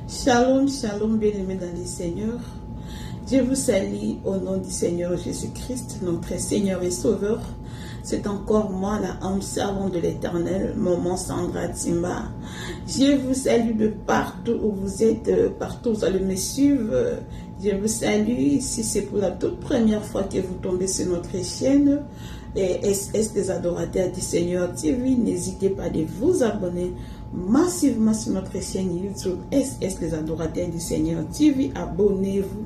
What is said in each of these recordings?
Shalom, shalom, bien-aimés dans le Seigneur. Je vous salue au nom du Seigneur Jésus-Christ, notre Seigneur et Sauveur. C'est encore moi, la âme servante de l'Éternel, Maman Sandra Timba. Je vous salue de partout où vous êtes, partout où vous allez me suivre. Je vous salue. Si c'est pour la toute première fois que vous tombez sur notre chaîne, SS des adorateurs du Seigneur TV, n'hésitez pas de vous abonner massivement sur notre chaîne YouTube SS les adorateurs du Seigneur TV. Abonnez-vous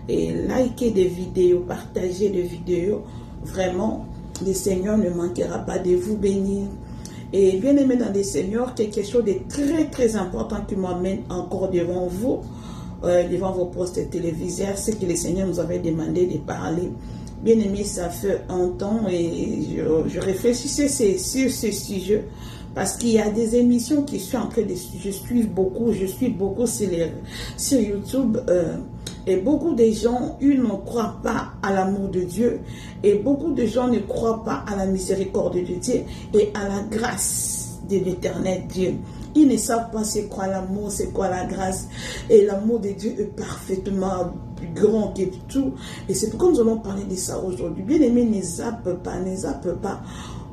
et likez des vidéos, partagez des vidéos. Vraiment, le Seigneur ne manquera pas de vous bénir. Et bien aimé dans le Seigneur, quelque chose de très très important qui m'amène encore devant vous, devant vos postes téléviseurs, c'est que le Seigneur nous avait demandé de parler. Bien aimé, ça fait un temps et je réfléchissais sur ce sujet parce qu'il y a des émissions qui sont en train de... Je suis beaucoup sur YouTube et beaucoup de gens, ils ne croient pas à l'amour de Dieu et beaucoup de gens ne croient pas à la miséricorde de Dieu et à la grâce de l'Éternel Dieu. Ils ne savent pas c'est quoi l'amour, c'est quoi la grâce. Et l'amour de Dieu est parfaitement plus grand que tout. Et c'est pourquoi nous allons parler de ça aujourd'hui. Bien aimé, ne zappe pas, ne zappe pas.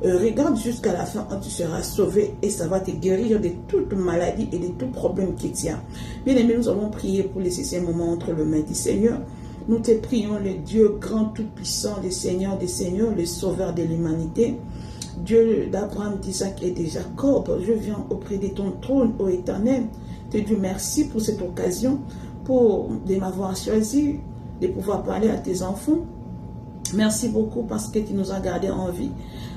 Regarde jusqu'à la fin, tu seras sauvé et ça va te guérir de toute maladie et de tout problème qui tient. Bien aimé, nous allons prier pour laisser ces moments entre les mains du Seigneur. Nous te prions, le Dieu grand, tout-puissant, le Seigneur des Seigneurs, le Sauveur de l'humanité. Dieu d'Abraham, d'Isaac et de Jacob, je viens auprès de ton trône, ô Éternel. Te dis merci pour cette occasion, de m'avoir choisi, de pouvoir parler à tes enfants. Merci beaucoup parce que tu nous as gardés en vie.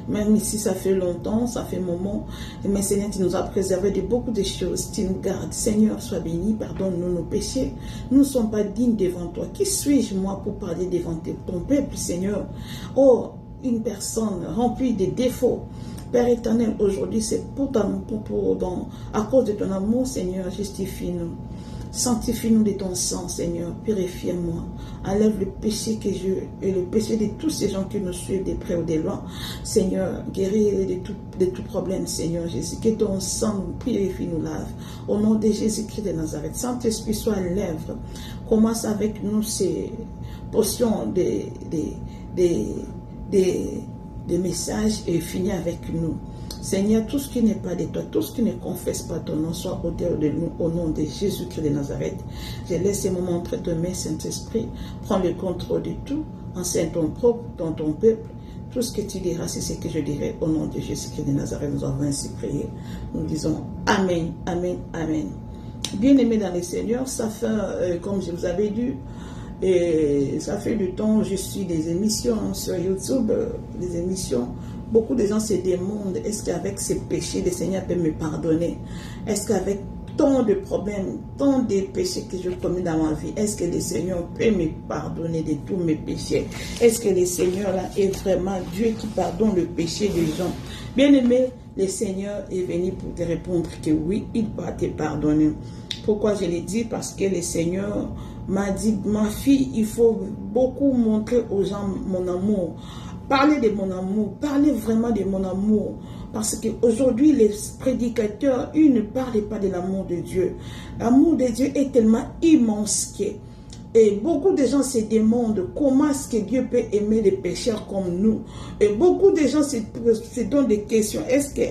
Même si ça fait longtemps, ça fait un moment. Mais Seigneur, tu nous as préservé de beaucoup de choses. Tu nous gardes. Seigneur, sois béni. Pardonne-nous nos péchés. Nous ne sommes pas dignes devant toi. Qui suis-je, moi, pour parler devant ton peuple, Seigneur? Oh, une personne remplie de défauts. Père éternel, aujourd'hui, c'est à cause de ton amour, Seigneur, justifie-nous. Sanctifie-nous de ton sang, Seigneur. Purifie-moi. Enlève le péché et le péché de tous ces gens qui nous suivent de près ou de loin. Seigneur, guéris de tout problème, Seigneur Jésus. Que ton sang nous purifie, nous lave. Au nom de Jésus-Christ de Nazareth. Saint-Esprit, sois lèvre. Commence avec nous ces portions des messages et finis avec nous. Seigneur, tout ce qui n'est pas de toi, tout ce qui ne confesse pas ton nom, soit au-delà de nous, au nom de Jésus-Christ de Nazareth. Je laisse ces moments entre tes mains, Saint-Esprit. Prends le contrôle de tout. Enseigne ton propre, dans ton peuple. Tout ce que tu diras, c'est ce que je dirai. Au nom de Jésus-Christ de Nazareth, nous avons ainsi prié. Nous disons Amen, Amen, Amen. Bien-aimés dans le Seigneur, ça fait, comme je vous avais dit, et ça fait du temps je suis des émissions sur YouTube, des émissions. Beaucoup de gens se demandent, est-ce qu'avec ces péchés, le Seigneur peut me pardonner? Est-ce qu'avec tant de problèmes, tant de péchés que je commets dans ma vie, est-ce que le Seigneur peut me pardonner de tous mes péchés? Est-ce que le Seigneur là est vraiment Dieu qui pardonne le péché des gens? Bien aimé, le Seigneur est venu pour te répondre que oui, il va te pardonner. Pourquoi je l'ai dit? Parce que le Seigneur m'a dit, ma fille, il faut beaucoup montrer aux gens mon amour. Parlez de mon amour, parlez vraiment de mon amour. Parce qu'aujourd'hui, les prédicateurs, ils ne parlent pas de l'amour de Dieu. L'amour de Dieu est tellement immense que... Et beaucoup de gens se demandent comment est-ce que Dieu peut aimer les pécheurs comme nous. Et beaucoup de gens se donnent des questions. Est-ce que,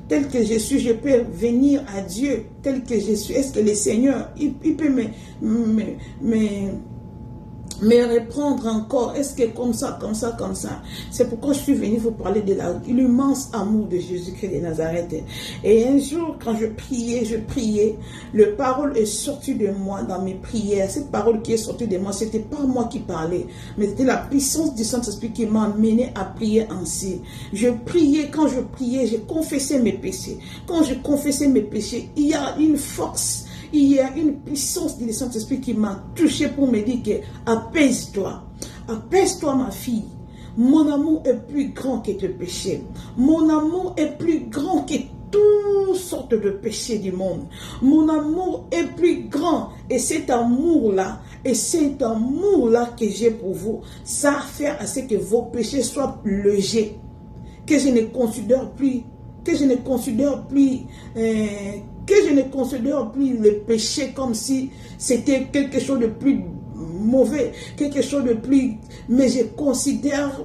tel que je suis, je peux venir à Dieu tel que je suis? Est-ce que le Seigneur, il peut me reprendre encore? Est-ce que comme ça? C'est pourquoi je suis venu vous parler de l'immense amour de Jésus-Christ de Nazareth. Et un jour, quand je priais, le parole est sortie de moi dans mes prières. Cette parole qui est sortie de moi, c'était pas moi qui parlais, mais c'était la puissance du Saint-Esprit qui m'a amené à prier ainsi. Je priais, quand je priais, je confessais mes péchés. Quand je confessais mes péchés, il y a une force. Il y a une puissance du Saint-Esprit qui m'a touché pour me dire que apaise-toi, apaise-toi ma fille. Mon amour est plus grand que tes péchés. Mon amour est plus grand que toutes sortes de péchés du monde. Mon amour est plus grand. Et cet amour-là, que j'ai pour vous, ça fait à ce que vos péchés soient légers. Que je ne considère plus que je ne considère plus le péché comme si c'était quelque chose de plus mauvais, quelque chose de plus... Mais je considère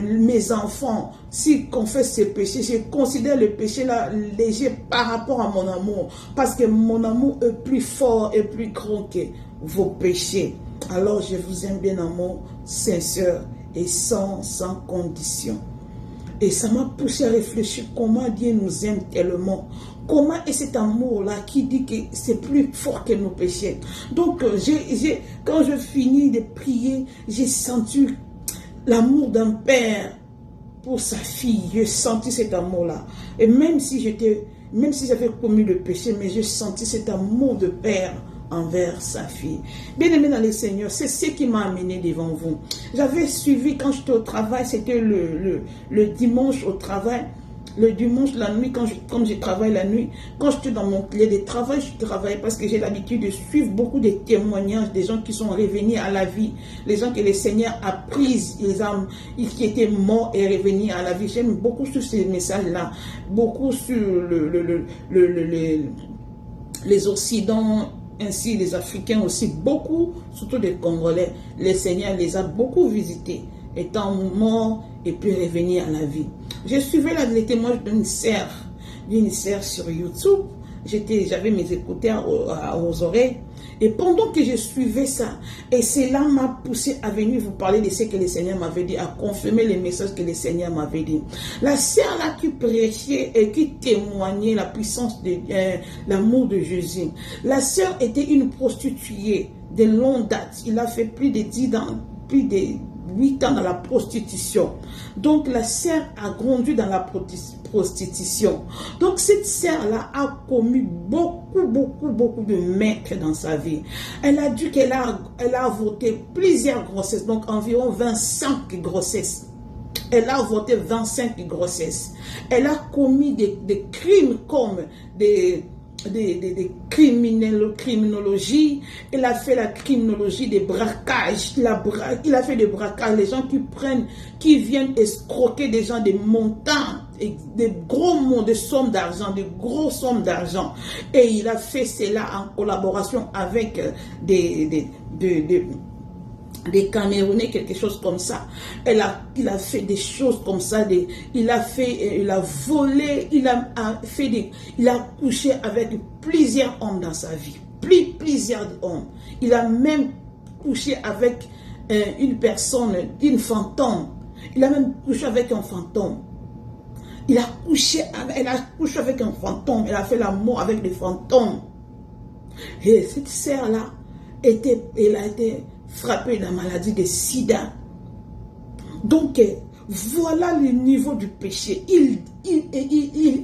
mes enfants, s'ils confessent ces péchés, je considère le péché là léger par rapport à mon amour. Parce que mon amour est plus fort et plus grand que vos péchés. Alors je vous aime bien, amour sincère et sans condition. Et ça m'a poussé à réfléchir comment Dieu nous aime tellement. Comment est cet amour-là qui dit que c'est plus fort que nos péchés. Donc, quand je finis de prier, j'ai senti l'amour d'un père pour sa fille. J'ai senti cet amour-là. Et même si j'avais commis le péché, mais j'ai senti cet amour de père envers sa fille. Bien-aimé dans le Seigneur, c'est ce qui m'a amené devant vous. J'avais suivi quand j'étais au travail, c'était le dimanche au travail, le dimanche la nuit, comme je travaille la nuit, quand j'étais dans mon lieu de travail, je travaillais parce que j'ai l'habitude de suivre beaucoup de témoignages des gens qui sont revenus à la vie, les gens que le Seigneur a pris, les âmes qui étaient morts et revenus à la vie. J'aime beaucoup sur ces messages-là, beaucoup sur les Occidents, ainsi les Africains aussi, beaucoup, surtout les Congolais. Le Seigneur les a beaucoup visités, étant morts et puis revenus à la vie. Je suivais les témoignages d'une sœur sur YouTube. J'avais mes écouteurs aux oreilles. Et pendant que je suivais ça, et cela m'a poussé à venir vous parler de ce que le Seigneur m'avait dit, à confirmer les messages que le Seigneur m'avait dit. La sœur là qui prêchait et qui témoignait la puissance de l'amour de Jésus. La sœur était une prostituée de longue date. Il a fait plus de 10 ans, plus de 8 ans dans la prostitution. Donc la sœur a grandi dans la prostitution. Donc cette sœur-là a commis beaucoup de meurtres dans sa vie. Elle a dit qu'elle a avorté plusieurs grossesses, donc environ 25 grossesses. Elle a avorté 25 grossesses. Elle a commis des crimes comme des criminologies. Il a fait la criminologie des braquages. Il a fait des braquages. Les gens qui viennent escroquer des gens, des montants, des gros mots, des sommes d'argent, des grosses sommes d'argent. Et il a fait cela en collaboration avec des Camerounais, quelque chose comme ça. Il a fait des choses comme ça. Il a volé, il a couché avec plusieurs hommes dans sa vie. Plusieurs hommes. Il a même couché avec une personne, une fantôme. Il a même couché avec un fantôme. Elle a couché avec un fantôme. Elle a fait l'amour avec des fantômes. Et cette sœur-là, elle a été frappé de la maladie de sida. Donc, voilà le niveau du péché. Il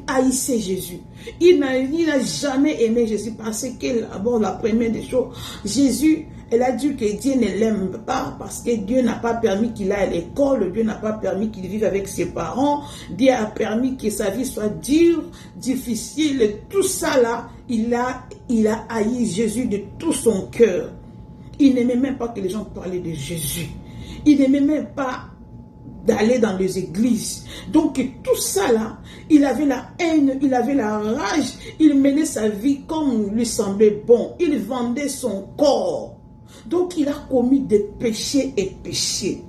haïssait Jésus. Il n'a jamais aimé Jésus parce que, d'abord, la première des choses, Jésus, elle a dit que Dieu ne l'aime pas parce que Dieu n'a pas permis qu'il aille à l'école, Dieu n'a pas permis qu'il vive avec ses parents, Dieu a permis que sa vie soit dure, difficile, tout ça là, il a haï Jésus de tout son cœur. Il n'aimait même pas que les gens parlaient de Jésus. Il n'aimait même pas d'aller dans les églises. Donc tout ça là, il avait la haine, il avait la rage, il menait sa vie comme lui semblait bon. Il vendait son corps. Donc il a commis des péchés et péchés.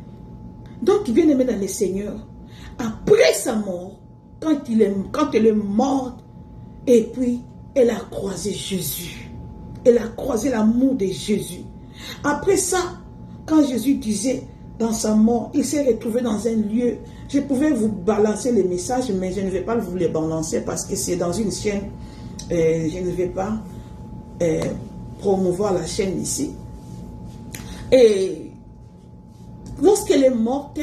Donc bien aimé dans le Seigneur, après sa mort, quand elle est morte, et puis elle a croisé Jésus. Elle a croisé l'amour de Jésus. Après ça, quand Jésus disait dans sa mort, il s'est retrouvé dans un lieu. Je pouvais vous balancer les messages, mais je ne vais pas vous les balancer parce que c'est dans une chaîne. Je ne vais pas promouvoir la chaîne ici. Et lorsqu'elle est morte,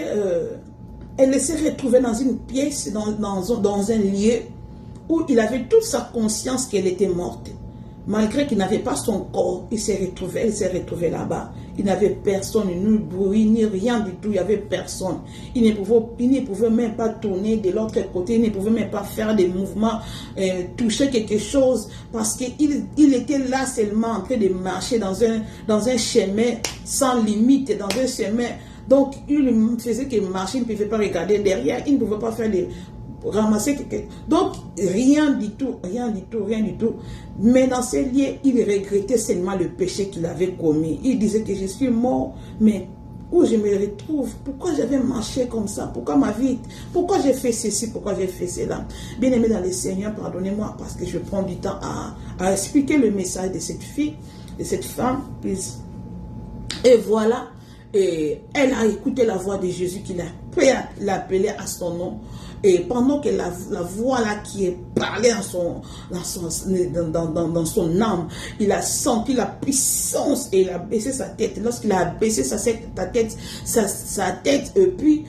elle s'est retrouvée dans une pièce, dans un lieu où il avait toute sa conscience qu'elle était morte. Malgré qu'il n'avait pas son corps, elle s'est retrouvée là-bas. Il n'avait personne, ni bruit, ni rien du tout. Il n'y avait personne. Il ne pouvait même pas tourner de l'autre côté. Il ne pouvait même pas faire des mouvements, toucher quelque chose. Parce qu'il était là seulement en train de marcher dans un chemin sans limite, dans un chemin. Donc, il faisait qu'il marchait, il ne pouvait pas regarder derrière. Il ne pouvait pas faire ramasser quelqu'un. Donc, rien du tout. Mais dans ces lieux, il regrettait seulement le péché qu'il avait commis. Il disait que je suis mort, mais où je me retrouve? Pourquoi j'avais marché comme ça? Pourquoi ma vie? Pourquoi j'ai fait ceci? Pourquoi j'ai fait cela? Bien aimé dans le Seigneur, pardonnez-moi parce que je prends du temps à expliquer le message de cette fille, de cette femme. Et voilà, et elle a écouté la voix de Jésus qui l'appelait à son nom. Et pendant que la voix là qui est parlée dans son âme, il a senti la puissance et il a baissé sa tête. Lorsqu'il a baissé sa tête, et puis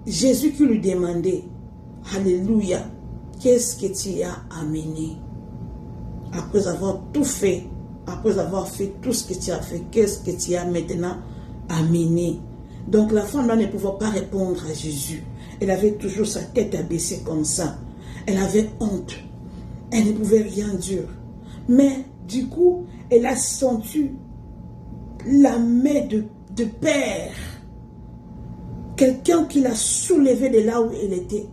Jésus qui lui demandait, alléluia, qu'est-ce que tu as amené? Après avoir tout fait, après avoir fait tout ce que tu as fait, qu'est-ce que tu as maintenant amené? Donc la femme là ne pouvait pas répondre à Jésus. Elle avait toujours sa tête abaissée comme ça. Elle avait honte. Elle ne pouvait rien dire. Mais du coup, elle a senti la main de Père. Quelqu'un qui l'a soulevée de là où elle était.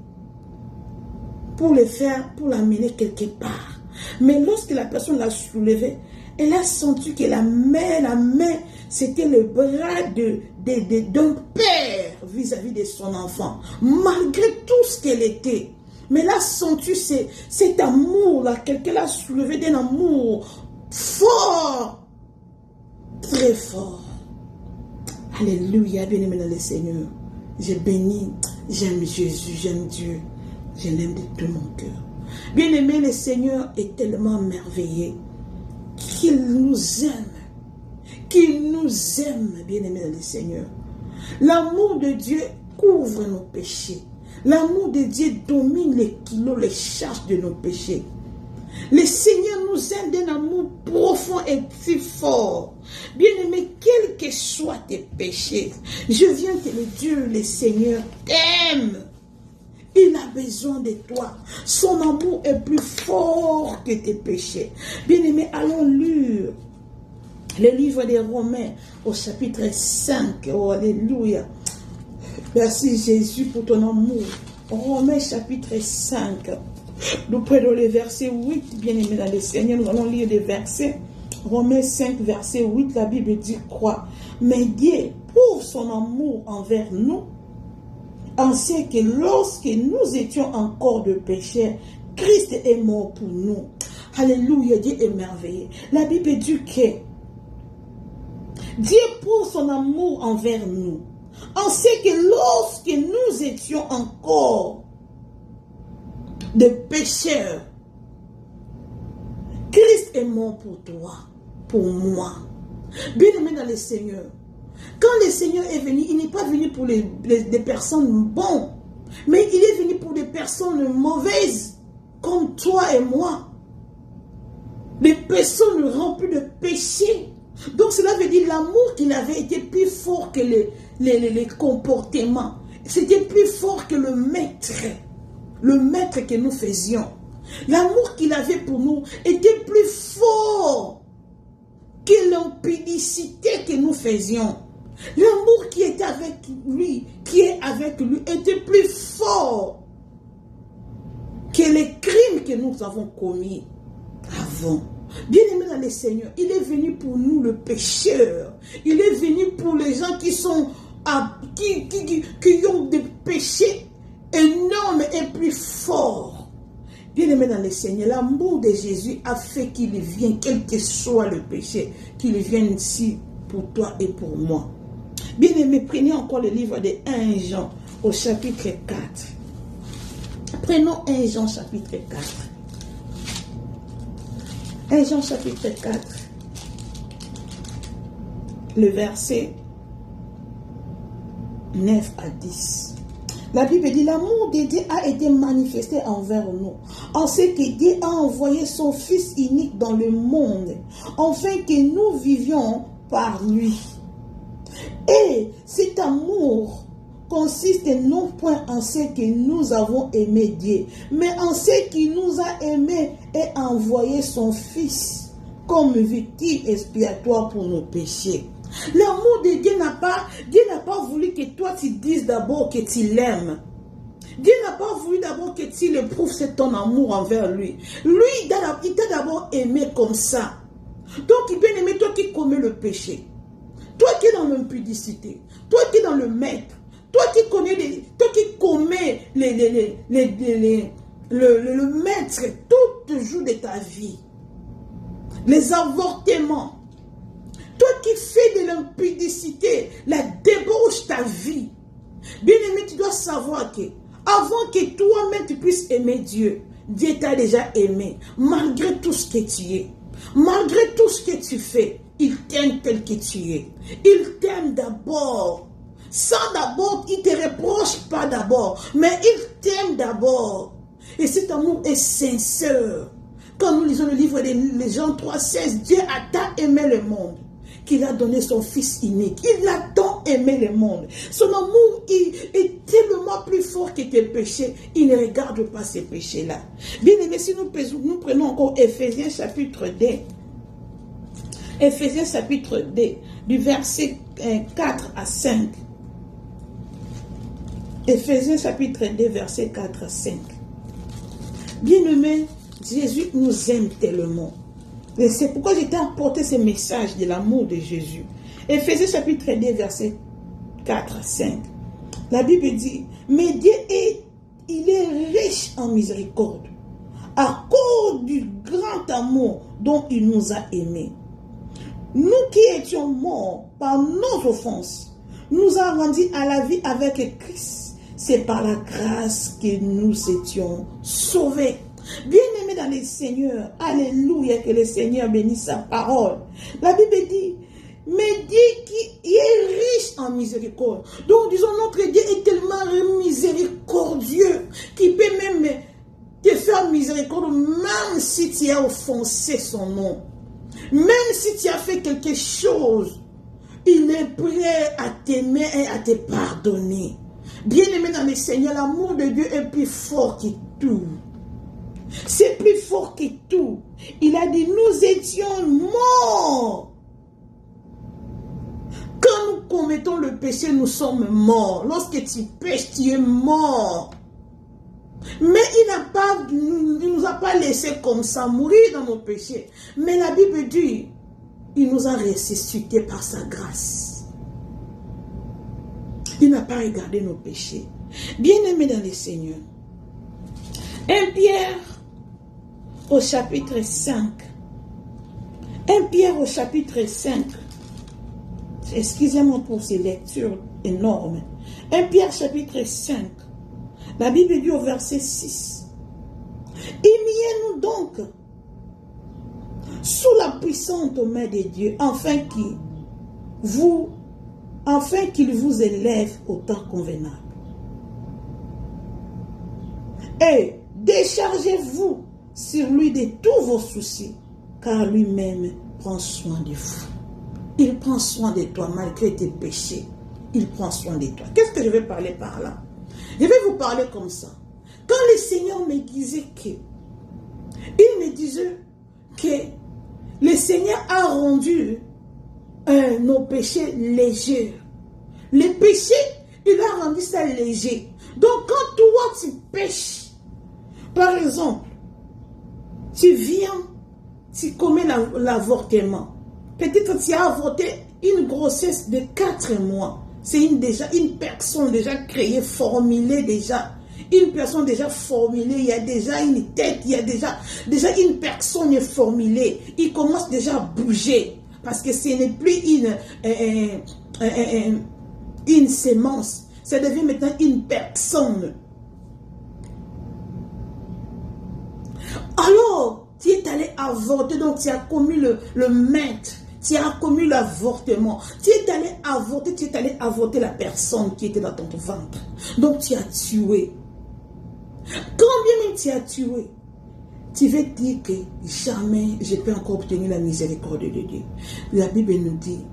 Pour l'amener quelque part. Mais lorsque la personne l'a soulevée, elle a senti que la main, c'était le bras d'un père vis-à-vis de son enfant. Malgré tout ce qu'elle était. Mais elle a senti cet amour-là, quelqu'un l'a soulevé d'un amour fort, très fort. Alléluia, bien-aimé dans le Seigneur. Je bénis, j'aime Jésus, j'aime Dieu. Je l'aime de tout mon cœur. Bien-aimé, le Seigneur est tellement merveilleux qu'il nous aime. Bien-aimé dans le Seigneur. L'amour de Dieu couvre nos péchés. L'amour de Dieu domine les kilos, les charges de nos péchés. Le Seigneur nous aime d'un amour profond et si fort. Bien-aimé, quels que soient tes péchés, je viens que le Dieu, le Seigneur, t'aime. Il a besoin de toi. Son amour est plus fort que tes péchés. Bien-aimé, allons lire le livre des Romains au chapitre 5. Oh, alléluia. Merci Jésus pour ton amour. Romains chapitre 5. Nous prenons le verset 8. Bien-aimé dans le Seigneur, nous allons lire des versets. Romains 5, verset 8, la Bible dit quoi? Mais Dieu, pour son amour envers nous, on sait que lorsque nous étions encore de pécheurs, Christ est mort pour nous. Alléluia, Dieu est merveilleux. La Bible dit que Dieu, pour son amour envers nous, on sait que lorsque nous étions encore de pécheurs, Christ est mort pour toi, pour moi. Bien-aimé dans le Seigneur. Quand le Seigneur est venu, il n'est pas venu pour des personnes bonnes, mais il est venu pour des personnes mauvaises, comme toi et moi. Des personnes remplies de péchés. Donc cela veut dire l'amour qu'il avait été plus fort que les comportements. C'était plus fort que le maître que nous faisions. L'amour qu'il avait pour nous était plus fort que l'impudicité que nous faisions. L'amour qui était avec lui, qui est avec lui, était plus fort que les crimes que nous avons commis avant. Bien-aimé dans le Seigneur, il est venu pour nous le pécheur. Il est venu pour les gens qui sont qui ont des péchés énormes et plus forts. Bien-aimé dans le Seigneur, l'amour de Jésus a fait qu'il vienne, quel que soit le péché, qu'il vienne ici pour toi et pour moi. Bien-aimé, prenez encore le livre de 1 Jean au chapitre 4. Prenons 1 Jean chapitre 4. 1 Jean chapitre 4. Le verset 9 à 10. La Bible dit, l'amour de Dieu a été manifesté envers nous, en ce que Dieu a envoyé son Fils unique dans le monde, afin que nous vivions par lui. Et cet amour consiste non point en ce que nous avons aimé Dieu, mais en ce qu'il nous a aimés et a envoyé son Fils comme victime expiatoire pour nos péchés. L'amour de Dieu n'a pas voulu que toi tu dises d'abord que tu l'aimes. Dieu n'a pas voulu d'abord que tu éprouves ton amour envers lui. Lui, il t'a d'abord aimé comme ça. Donc, bien aimé, toi qui commets le péché, toi qui es dans l'impudicité, toi qui es dans le maître, toi qui commets le maître tout le jour de ta vie, les avortements, toi qui fais de l'impudicité, la débauche ta vie, bien aimé, tu dois savoir que avant que toi-même tu puisses aimer Dieu, Dieu t'a déjà aimé, malgré tout ce que tu es, malgré tout ce que tu fais, il t'aime tel que tu es. Il t'aime d'abord. Sans d'abord, il ne te reproche pas d'abord, mais il t'aime d'abord. Et cet amour est sincère. Quand nous lisons le livre de Jean 3,16, Dieu a tant aimé le monde qu'il a donné son Fils unique. Il a tant aimé le monde. Son amour est tellement plus fort que tes péchés. Il ne regarde pas ces péchés-là. Bien aimé, si nous prenons encore Éphésiens chapitre 2. Éphésiens chapitre 2, du verset 4 à 5. Éphésiens chapitre 2, verset 4 à 5. Bien-aimé, Jésus nous aime tellement. Et c'est pourquoi j'ai apporté ce message de l'amour de Jésus. Éphésiens chapitre 2, verset 4 à 5. La Bible dit, mais Dieu il est riche en miséricorde, à cause du grand amour dont il nous a aimés. Nous qui étions morts par nos offenses, nous a rendus à la vie avec Christ. C'est par la grâce que nous étions sauvés. Bien-aimés dans le Seigneur, alléluia, que le Seigneur bénisse sa parole. La Bible dit, mais Dieu qui est riche en miséricorde. Donc disons, notre Dieu est tellement miséricordieux qu'il peut même te faire miséricorde, même si tu as offensé son nom. Même si tu as fait quelque chose, il est prêt à t'aimer et à te pardonner. Bien-aimé dans le Seigneur, l'amour de Dieu est plus fort que tout. C'est plus fort que tout. Il a dit, nous étions morts. Quand nous commettons le péché, nous sommes morts. Lorsque tu pêches, tu es mort. Mais il ne nous a pas laissé comme ça mourir dans nos péchés. Mais la Bible dit, il nous a ressuscités par sa grâce. Il n'a pas regardé nos péchés. Bien-aimés dans le Seigneur. 1 Pierre au chapitre 5. 1 Pierre au chapitre 5. Excusez-moi pour ces lectures énormes. 1 Pierre chapitre 5. La Bible dit au verset 6. Humiliez-nous donc sous la puissante main de Dieu, afin qu'il vous élève au temps convenable. Et déchargez-vous sur lui de tous vos soucis, car lui-même prend soin de vous. Il prend soin de toi malgré tes péchés. Il prend soin de toi. Qu'est-ce que je vais parler par là? Je vais vous parler comme ça. Quand le Seigneur me disait que le Seigneur a rendu nos péchés légers. Les péchés, il a rendu ça léger. Donc quand toi tu pêches, par exemple, tu viens, tu commets l'avortement. Peut-être que tu as avorté une grossesse de 4 mois. C'est une personne déjà créée, formulée déjà. Une personne déjà formulée, il y a déjà une tête, il y a déjà une personne formulée. Il commence déjà à bouger. Parce que ce n'est plus une sémence. Ça devient maintenant une personne. Alors, tu es allé avorter, donc tu as commis le maître. Tu as commis l'avortement. Tu es allé avorter la personne qui était dans ton ventre. Donc tu as tué. Combien même tu as tué, tu veux dire que jamais je peux encore obtenir la miséricorde de Dieu. La Bible nous dit,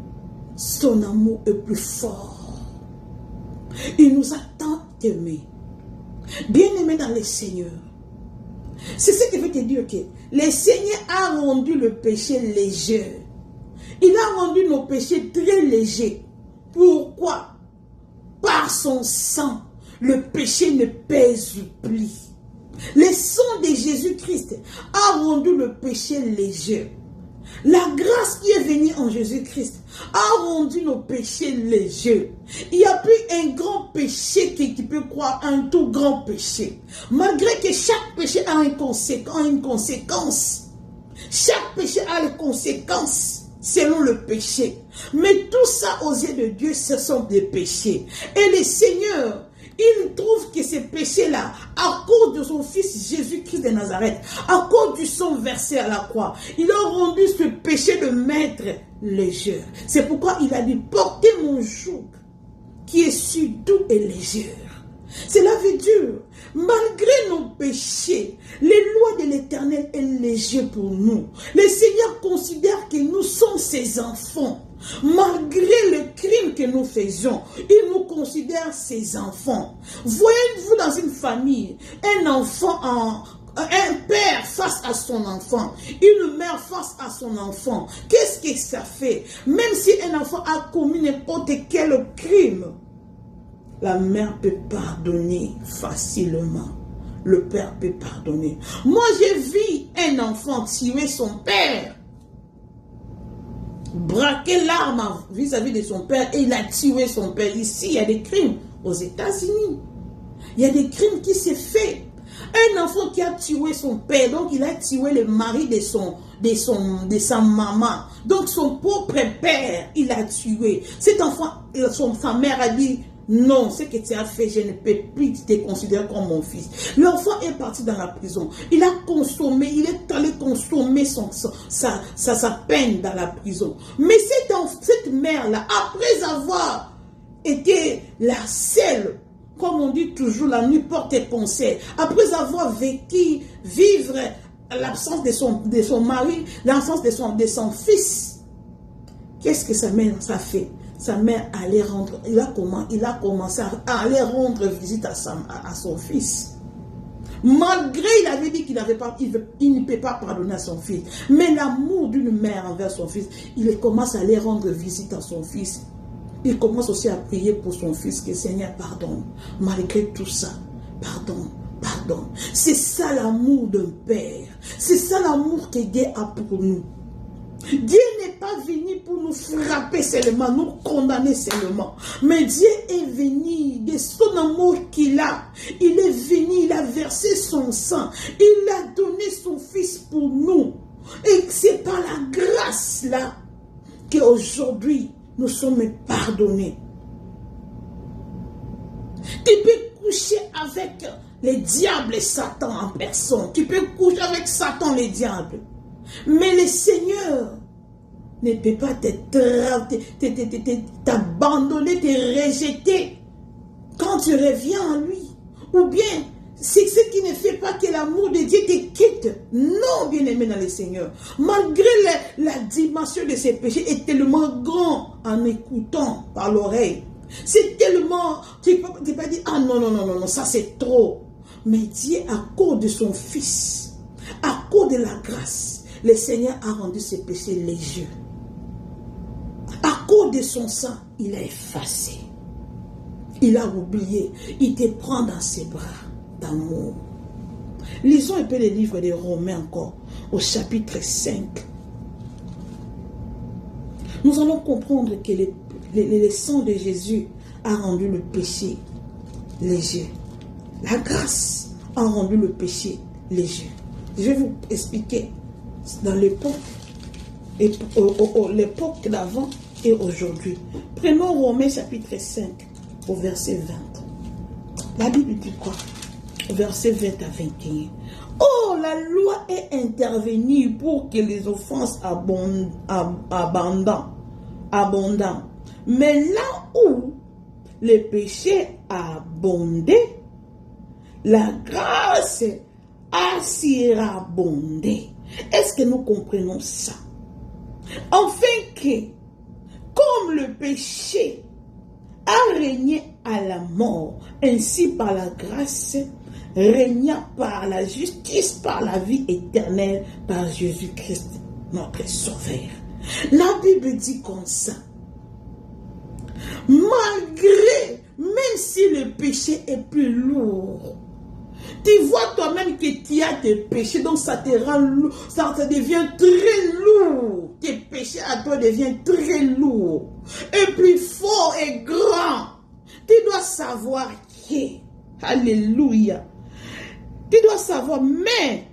son amour est plus fort. Il nous a tant aimés. Bien aimés dans le Seigneur. C'est ce qui veut te dire que le Seigneur a rendu le péché léger. Il a rendu nos péchés très légers. Pourquoi? Par son sang. le péché ne pèse plus. Le sang de Jésus-Christ a rendu le péché léger. La grâce qui est venue en Jésus-Christ a rendu nos péchés légers. Il n'y a plus un grand péché qui peut croire un tout grand péché. Malgré que chaque péché a une conséquence. Chaque péché a les conséquences selon le péché. Mais tout ça aux yeux de Dieu, ce sont des péchés. Et le Seigneur, il trouve que ces péchés-là, à cause de son fils Jésus-Christ de Nazareth, à cause du sang versé à la croix, il a rendu ce péché de maître léger. C'est pourquoi il a dit, portez mon joug qui est si doux et léger. Cela veut dire, malgré nos péchés, les lois de l'Éternel est léger pour nous. Le Seigneur considère que nous sommes ses enfants. Malgré le crime que nous faisons, il nous considère ses enfants. Voyez-vous dans une famille, un père face à son enfant, une mère face à son enfant, qu'est-ce que ça fait? Même si un enfant a commis n'importe quel crime, la mère peut pardonner facilement. Le père peut pardonner. Moi, j'ai vu un enfant tuer son père, braquer l'arme vis-à-vis de son père et il a tué son père. Ici, il y a des crimes aux États-Unis. Il y a des crimes qui s'est fait. Un enfant qui a tué son père, donc il a tué le mari de sa maman. Donc son propre père, il a tué. Cet enfant, sa mère a dit, non, ce que tu as fait, je ne peux plus te considérer comme mon fils. L'enfant est parti dans la prison. Il a consommé, il est allé consommer sa peine dans la prison. Mais cette mère-là, après avoir été la seule, comme on dit toujours, la nuit porte conseil, après avoir vivre l'absence de son mari, l'absence de son fils, qu'est-ce que sa mère a fait? Sa mère allait il a commencé à aller rendre visite à son fils. Malgré, il avait dit qu'il ne peut pas pardonner à son fils. Mais l'amour d'une mère envers son fils, il commence à aller rendre visite à son fils. Il commence aussi à prier pour son fils, que Seigneur pardonne. Malgré tout ça, pardon. C'est ça l'amour d'un père. C'est ça l'amour que Dieu a pour nous. Dieu n'est pas venu pour nous frapper seulement, nous condamner seulement. Mais Dieu est venu de son amour qu'il a. Il est venu, il a versé son sang. Il a donné son fils pour nous. Et c'est par la grâce là qu'aujourd'hui nous sommes pardonnés. Tu peux coucher avec les diables et Satan en personne. Tu peux coucher avec Satan et les diables. Mais le Seigneur ne peut pas t'abandonner, te rejeter quand tu reviens à lui. Ou bien, c'est ce qui ne fait pas que l'amour de Dieu te quitte. Non, bien-aimé dans le Seigneur. Malgré la dimension de ses péchés est tellement grand en écoutant par l'oreille. C'est tellement, tu peux pas dire, ah non, ça c'est trop. Mais Dieu, à cause de son Fils, à cause de la grâce, le Seigneur a rendu ses péchés légers. À cause de son sang, il a effacé. Il a oublié. Il te prend dans ses bras d'amour. Lisons un peu les livres des Romains encore, au chapitre 5. Nous allons comprendre que le sang de Jésus a rendu le péché léger. La grâce a rendu le péché léger. Je vais vous expliquer dans l'époque d'avant et aujourd'hui. Prenons Romains chapitre 5 au verset 20. La Bible dit quoi? Verset 20 à 21. Oh, la loi est intervenue pour que les offenses abondent. Mais là où le péché a abondé, la grâce a surabondé. Est-ce que nous comprenons ça? Enfin que, comme le péché a régné à la mort, ainsi par la grâce, régna par la justice, par la vie éternelle, par Jésus-Christ, notre Sauveur. La Bible dit comme ça. Malgré même si le péché est plus lourd, tu vois toi-même que tu as tes péchés, donc ça te rend lourd, ça devient très lourd. Tes péchés à toi deviennent très lourds, et plus fort et grand. Tu dois savoir que, alléluia, tu dois savoir, mais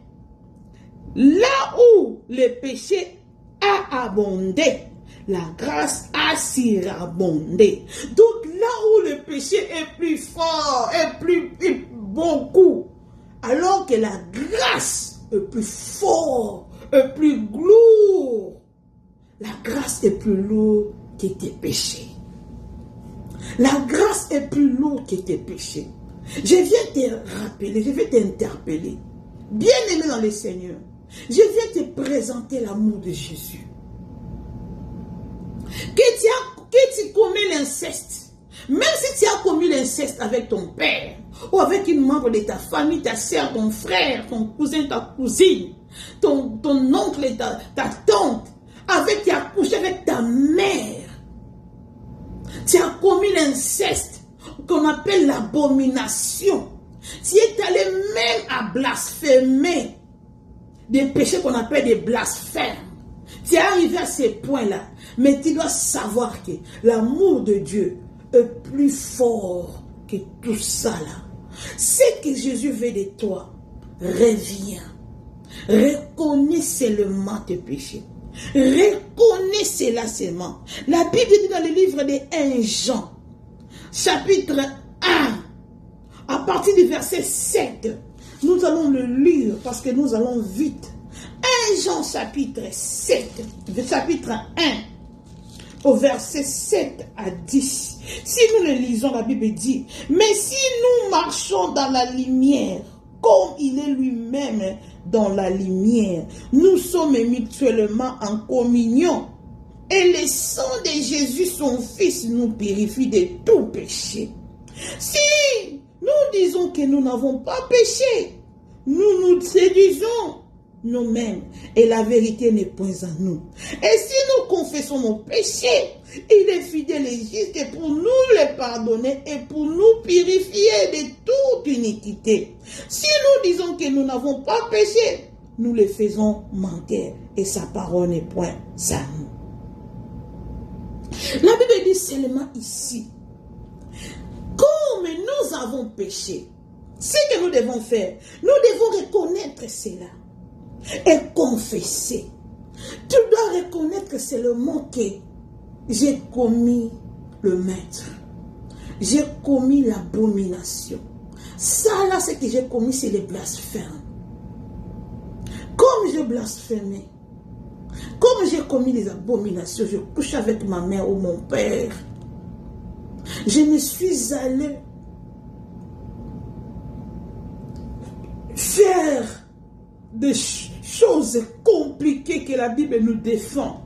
là où le péché a abondé, la grâce a surabondé. Donc là où le péché est plus fort, est beaucoup, alors que la grâce est plus fort, est plus lourde. La grâce est plus lourde que tes péchés. La grâce est plus lourde que tes péchés. Je viens te rappeler, je vais t'interpeller. Bien-aimé dans le Seigneur, je viens te présenter l'amour de Jésus. Que tu commets l'inceste, même si tu as commis l'inceste avec ton père, ou avec une membre de ta famille, ta soeur, ton frère, ton cousin, ta cousine, ton oncle, ta tante, tu as couché avec ta mère, tu as commis l'inceste qu'on appelle l'abomination, tu es allé même à blasphémer des péchés qu'on appelle des blasphèmes. Tu es arrivé à ces points-là, mais tu dois savoir que l'amour de Dieu est plus fort que tout ça là. Ce que Jésus veut de toi, reviens. Reconnais seulement tes péchés. Reconnais cela seulement. La Bible dit dans le livre de 1 Jean, chapitre 1, à partir du verset 7, nous allons le lire parce que nous allons vite. 1 Jean chapitre 7, chapitre 1, au verset 7 à 10. Si nous le lisons, la Bible dit, mais si nous marchons dans la lumière, comme il est lui-même dans la lumière, nous sommes mutuellement en communion. Et le sang de Jésus, son Fils, nous purifie de tout péché. Si nous disons que nous n'avons pas péché, nous nous séduisons nous-mêmes et la vérité n'est point en nous. Et si nous confessons nos péchés, il est fidèle et juste pour nous les pardonner et pour nous purifier de toute iniquité. Si nous disons que nous n'avons pas péché, nous les faisons mentir et sa parole n'est point en nous. La Bible dit seulement ici, comme nous avons péché, ce que nous devons faire, nous devons reconnaître cela et confesser. Tu dois reconnaître seulement que j'ai commis le maître, j'ai commis l'abomination. Ça là, ce que j'ai commis, c'est le blasphème. Comme j'ai blasphémé, comme j'ai commis les abominations, je couche avec ma mère ou mon père, je me suis allé faire des choses compliquées que la Bible nous défend.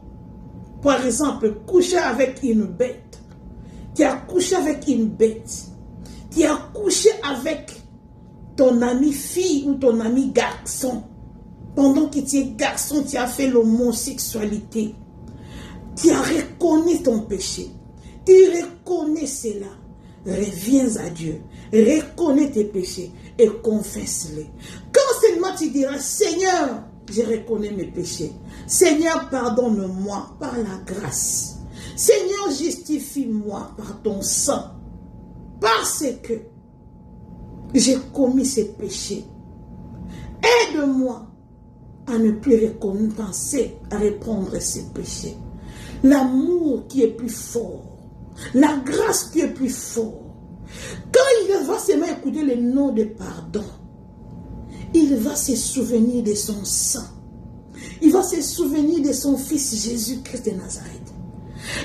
Par exemple, coucher avec une bête. Tu as couché avec une bête. Tu as couché avec ton ami fille ou ton ami garçon. Pendant que tu es garçon, tu as fait l'homosexualité. Tu as reconnu ton péché. Tu reconnais cela. Reviens à Dieu. Reconnais tes péchés et confesse-les. Quand seulement tu diras, Seigneur, je reconnais mes péchés. Seigneur, pardonne-moi par la grâce. Seigneur, justifie-moi par ton sang. Parce que j'ai commis ces péchés. Aide-moi à ne plus récompenser, à répondre ces péchés. L'amour qui est plus fort. La grâce qui est plus fort. Quand il va seulement écouter le nom de pardon, il va se souvenir de son sang. Il va se souvenir de son Fils Jésus-Christ de Nazareth.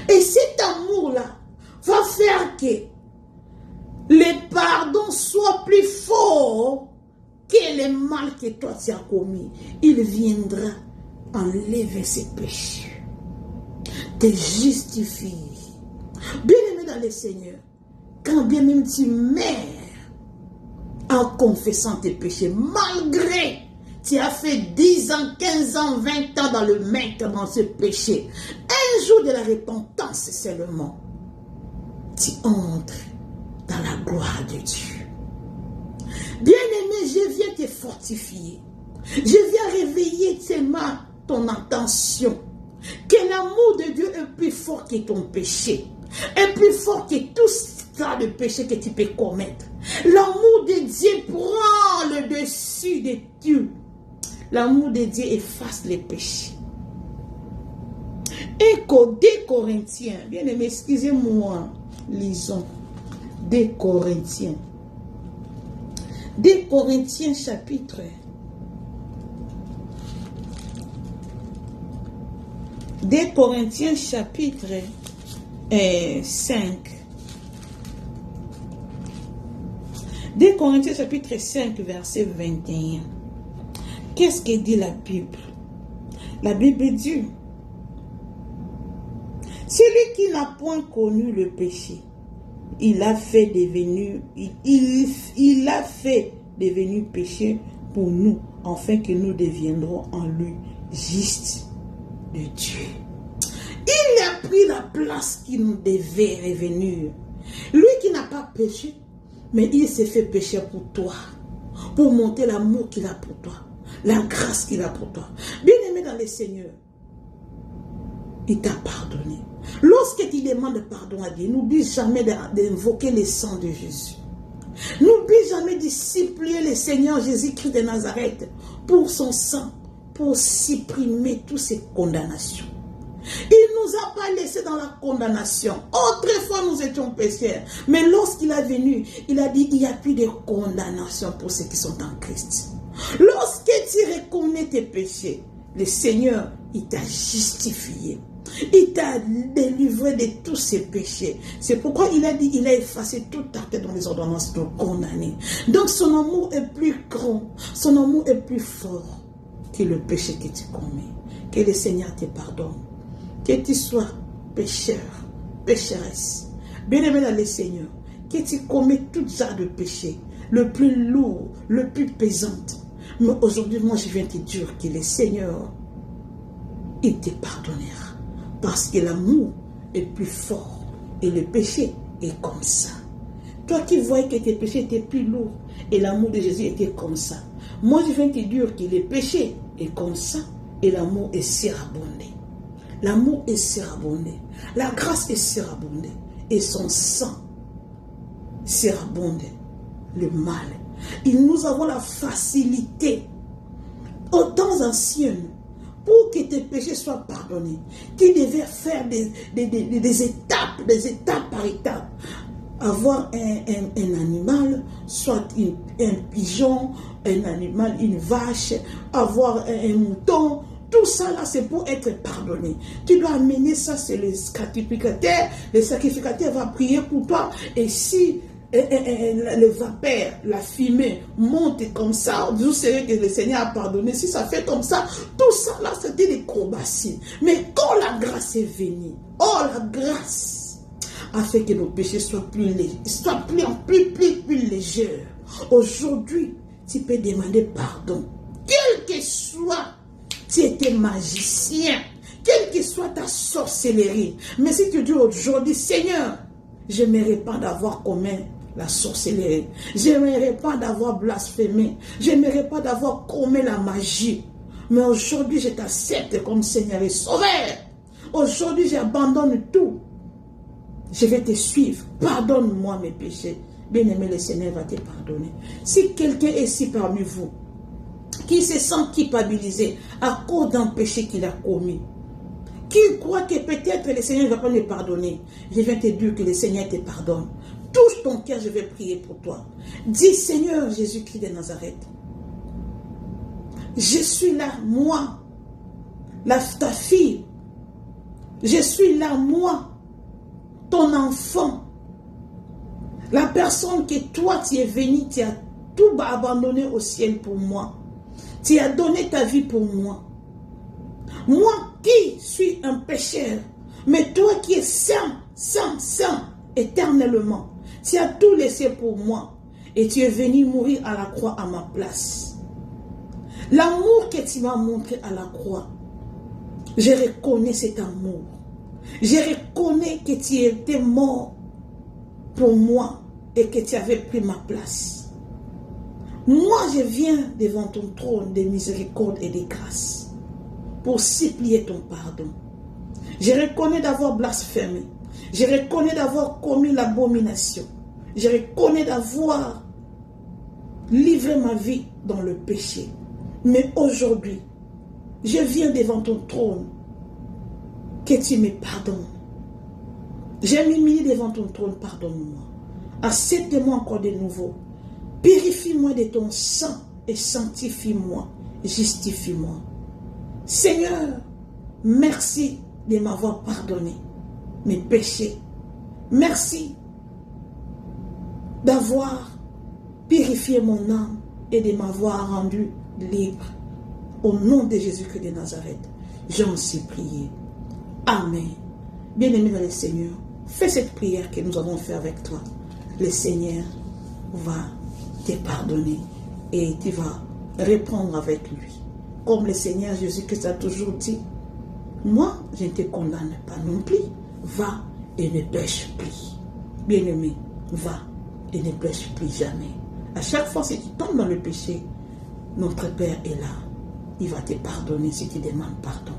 Et cet amour-là va faire que le pardon soit plus fort que le mal que toi tu as commis. Il viendra enlever ses péchés, te justifier. Bien-aimé dans le Seigneur, quand bien même tu meurs en confessant tes péchés, malgré tu as fait 10 ans, 15 ans, 20 ans dans le maître, dans ce péché, un jour de la repentance seulement, tu entres dans la gloire de Dieu. Bien-aimé, je viens te fortifier. Je viens réveiller tellement ton attention. Que l'amour de Dieu est plus fort que ton péché. Est plus fort que tout ça de péché que tu peux commettre. L'amour de Dieu prend le dessus de Dieu. L'amour de Dieu efface les péchés. Écho des Corinthiens. Bien aimé, excusez-moi. Lisons. Des Corinthiens. Des Corinthiens chapitre. Des Corinthiens chapitre 5. Des Corinthiens chapitre 5 verset 21. Qu'est-ce que dit la Bible? La Bible dit: celui qui n'a point connu le péché, il a fait devenir péché pour nous, afin que nous deviendrons en lui justes de Dieu. Il a pris la place qui nous devait revenir. Lui qui n'a pas péché, mais il s'est fait pécher pour toi, pour monter l'amour qu'il a pour toi, la grâce qu'il a pour toi. Bien-aimé dans le Seigneur, il t'a pardonné. Lorsque tu demandes pardon à Dieu, n'oublie jamais d'invoquer le sang de Jésus. N'oublie jamais de supplier le Seigneur Jésus-Christ de Nazareth pour son sang, pour supprimer toutes ces condamnations. Il ne nous a pas laissés dans la condamnation. Autrefois, nous étions pécheurs. Mais lorsqu'il est venu, il a dit, il n'y a plus de condamnation pour ceux qui sont en Christ. Lorsque tu reconnais tes péchés, le Seigneur, il t'a justifié. Il t'a délivré de tous ses péchés. C'est pourquoi il a dit, il a effacé tout acte dans les ordonnances de condamner. Donc son amour est plus grand, son amour est plus fort que le péché que tu commets. Que le Seigneur te pardonne. Que tu sois pécheur, pécheresse, bien-aimé dans le Seigneur, que tu commets tout genre de péché, le plus lourd, le plus pesant. Mais aujourd'hui, moi, je viens te dire que le Seigneur, il te pardonnera. Parce que l'amour est plus fort et le péché est comme ça. Toi qui voyais que tes péchés étaient plus lourds et l'amour de Jésus était comme ça. Moi, je viens te dire que le péché est comme ça et l'amour est surabondé. L'amour est surabondé. La grâce est surabondée. Et son sang surabondé. Le mal. Et nous avons la facilité, aux temps anciens, pour que tes péchés soient pardonnés. Tu devais faire des étapes par étapes. Avoir un animal, soit un pigeon, un animal, une vache, avoir un mouton. Tout ça là, c'est pour être pardonné. Tu dois amener ça, c'est le sacrificateur. Le sacrificateur va prier pour toi. Et si le vapeur, la fumée monte comme ça, vous savez que le Seigneur a pardonné. Si ça fait comme ça, tout ça là, c'était des courbaties. Mais quand la grâce est venue, oh la grâce a fait que nos péchés soient plus légers, plus légers. Aujourd'hui, tu peux demander pardon. Quel que soit, tu étais magicien, quelle que soit ta sorcellerie. Mais si tu dis aujourd'hui, Seigneur, je ne me répands d'avoir commis la sorcellerie. Je ne me répands d'avoir blasphémé. Je ne me répands d'avoir commis la magie. Mais aujourd'hui, je t'accepte comme Seigneur et Sauveur. Aujourd'hui, j'abandonne tout. Je vais te suivre. Pardonne-moi mes péchés. Bien-aimé, le Seigneur va te pardonner. Si quelqu'un est ici parmi vous, qui se sent culpabilisé à cause d'un péché qu'il a commis, qui croit que peut-être le Seigneur ne va pas le pardonner, je viens te dire que le Seigneur te pardonne. Touche ton cœur, je vais prier pour toi. Dis, Seigneur Jésus-Christ de Nazareth, je suis là, moi, ta fille. Je suis là, moi, ton enfant. La personne que toi, tu es venu, tu as tout abandonné au ciel pour moi. Tu as donné ta vie pour moi. Moi qui suis un pécheur, mais toi qui es saint, éternellement. Tu as tout laissé pour moi. Et tu es venu mourir à la croix à ma place. L'amour que tu m'as montré à la croix, je reconnais cet amour. Je reconnais que tu étais mort pour moi. et que tu avais pris ma place. Moi, je viens devant ton trône de miséricorde et de grâce pour supplier ton pardon. Je reconnais d'avoir blasphémé. Je reconnais d'avoir commis l'abomination. Je reconnais d'avoir livré ma vie dans le péché. Mais aujourd'hui, je viens devant ton trône. Que tu me pardonnes. Je m'humilie devant ton trône, pardonne-moi. Accepte-moi encore de nouveau. Purifie-moi de ton sang et sanctifie-moi, justifie-moi. Seigneur, merci de m'avoir pardonné mes péchés. Merci d'avoir purifié mon âme et de m'avoir rendu libre. Au nom de Jésus-Christ de Nazareth, j'en suis prié. Amen. Bien-aimé dans le Seigneur, fais cette prière que nous avons faite avec toi. Le Seigneur va te pardonner et tu vas répondre avec lui. Comme le Seigneur Jésus-Christ a toujours dit, moi, je ne te condamne pas non plus. Va et ne pêche plus. Bien-aimé, va et ne pêche plus jamais. À chaque fois que tu tombes dans le péché, notre Père est là. Il va te pardonner si tu demandes pardon.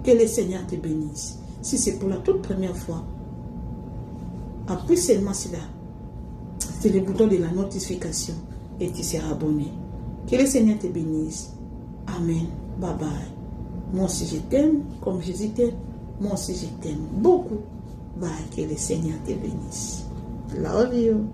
Que le Seigneur te bénisse. Si c'est pour la toute première fois, appuie seulement cela. C'est le bouton de la notification et tu seras abonné. Que le Seigneur te bénisse. Amen. Bye bye. Moi aussi je t'aime, comme Jésus t'aime. Moi aussi je t'aime beaucoup. Bye. Que le Seigneur te bénisse. Love you.